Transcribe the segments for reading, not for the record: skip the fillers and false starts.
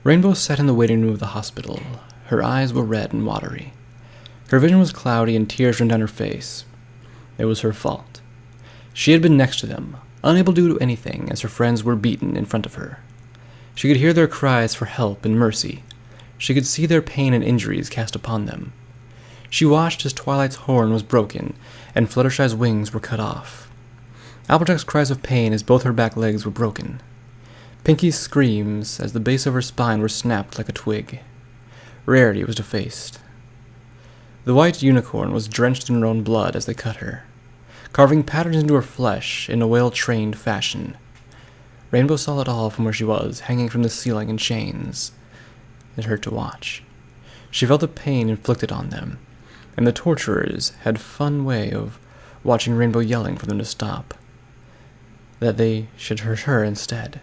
Rainbow sat in the waiting room of the hospital. Her eyes were red and watery. Her vision was cloudy and tears ran down her face. It was her fault. She had been next to them, unable to do anything as her friends were beaten in front of her. She could hear their cries for help and mercy. She could see their pain and injuries cast upon them. She watched as Twilight's horn was broken and Fluttershy's wings were cut off. Applejack's cries of pain as both her back legs were broken. Pinky's screams as the base of her spine were snapped like a twig. Rarity was defaced. The white unicorn was drenched in her own blood as they cut her, carving patterns into her flesh in a well-trained fashion. Rainbow saw it all from where she was, hanging from the ceiling in chains. It hurt to watch. She felt the pain inflicted on them, and the torturers had a fun way of watching Rainbow yelling for them to stop. That they should hurt her instead.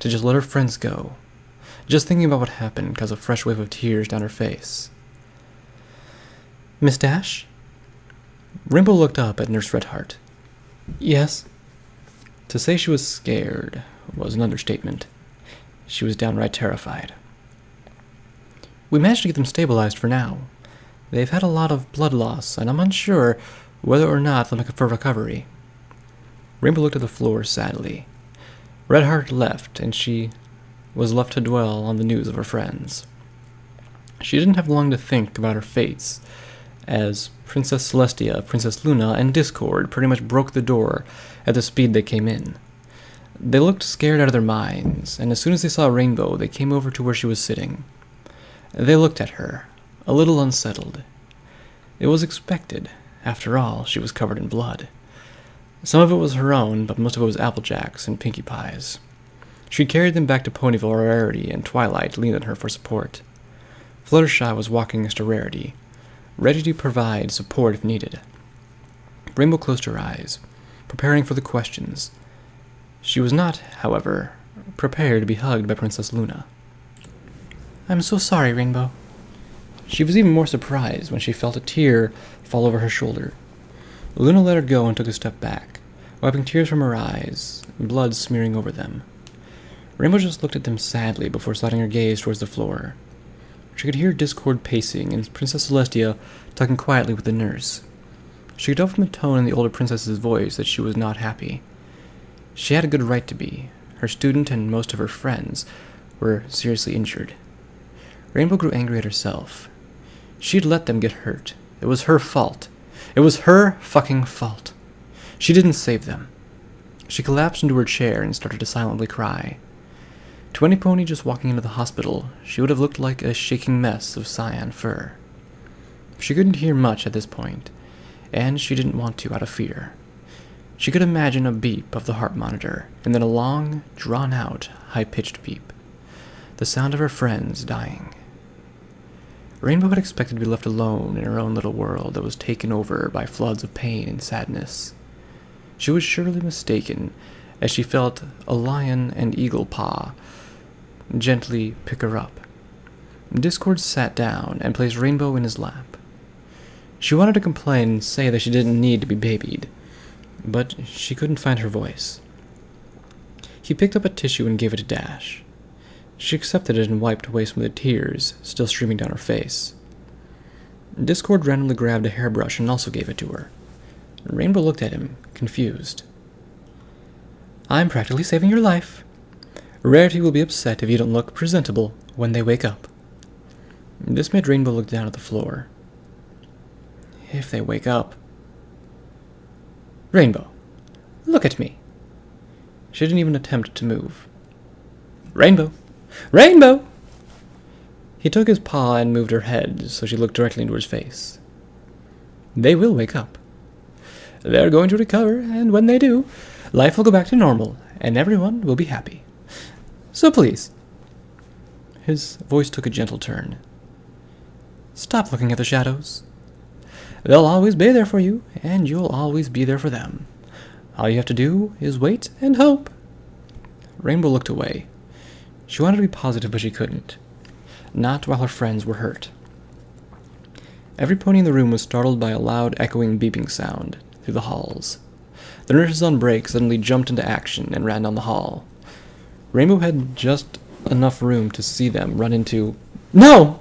To just let her friends go. Just thinking about what happened caused a fresh wave of tears down her face. "Miss Dash?" Rainbow looked up at Nurse Redheart. "Yes?" To say she was scared was an understatement. She was downright terrified. "We managed to get them stabilized for now. They've had a lot of blood loss, and I'm unsure whether or not they'll make it for recovery." Rainbow looked at the floor sadly. Redheart left, and she was left to dwell on the news of her friends. She didn't have long to think about her fates, as Princess Celestia, Princess Luna, and Discord pretty much broke the door at the speed they came in. They looked scared out of their minds, and as soon as they saw Rainbow, they came over to where she was sitting. They looked at her, a little unsettled. It was expected. After all, she was covered in blood. Some of it was her own, but most of it was Applejack's and Pinkie Pie's. She'd carried them back to Ponyville where Rarity and Twilight leaned on her for support. Fluttershy was walking next to Rarity, ready to provide support if needed. Rainbow closed her eyes, preparing for the questions. She was not, however, prepared to be hugged by Princess Luna. "I'm so sorry, Rainbow." She was even more surprised when she felt a tear fall over her shoulder. Luna let her go and took a step back, wiping tears from her eyes, blood smearing over them. Rainbow just looked at them sadly before sliding her gaze towards the floor. She could hear Discord pacing and Princess Celestia talking quietly with the nurse. She could tell from the tone in the older princess's voice that she was not happy. She had a good right to be. Her student and most of her friends were seriously injured. Rainbow grew angry at herself. She had let them get hurt. It was her fault. It was her fucking fault. She didn't save them. She collapsed into her chair and started to silently cry. To any pony just walking into the hospital, she would have looked like a shaking mess of cyan fur. She couldn't hear much at this point, and she didn't want to out of fear. She could imagine a beep of the heart monitor, and then a long, drawn-out, high-pitched beep. The sound of her friends dying. Rainbow had expected to be left alone in her own little world that was taken over by floods of pain and sadness. She was surely mistaken, as she felt a lion and eagle paw gently pick her up. Discord sat down and placed Rainbow in his lap. She wanted to complain and say that she didn't need to be babied, but she couldn't find her voice. He picked up a tissue and gave it to Dash. She accepted it and wiped away some of the tears still streaming down her face. Discord randomly grabbed a hairbrush and also gave it to her. Rainbow looked at him, confused. "I'm practically saving your life. Rarity will be upset if you don't look presentable when they wake up." This made Rainbow look down at the floor. If they wake up. "Rainbow, look at me." She didn't even attempt to move. "Rainbow! Rainbow!" He took his paw and moved her head so she looked directly into his face. "They will wake up. They're going to recover, and when they do, life will go back to normal, and everyone will be happy. So please." His voice took a gentle turn. "Stop looking at the shadows. They'll always be there for you, and you'll always be there for them. All you have to do is wait and hope." Rainbow looked away. She wanted to be positive, but she couldn't. Not while her friends were hurt. Every pony in the room was startled by a loud, echoing beeping sound through the halls. The nurses on break suddenly jumped into action and ran down the hall. Rainbow had just enough room to see them run into... No!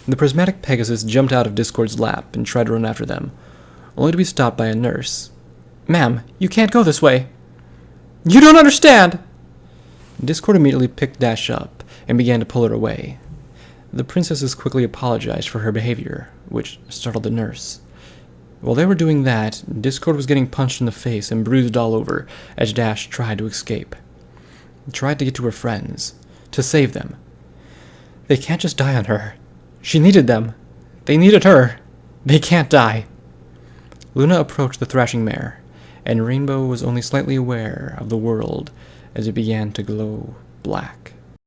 The prismatic Pegasus jumped out of Discord's lap and tried to run after them, only to be stopped by a nurse. "Ma'am, you can't go this way." "You don't understand!" Discord immediately picked Dash up and began to pull her away. The princesses quickly apologized for her behavior, which startled the nurse. While they were doing that, Discord was getting punched in the face and bruised all over as Dash tried to escape. Tried to get to her friends, to save them. They can't just die on her. She needed them. They needed her. They can't die. Luna approached the thrashing mare, and Rainbow was only slightly aware of the world as it began to glow black.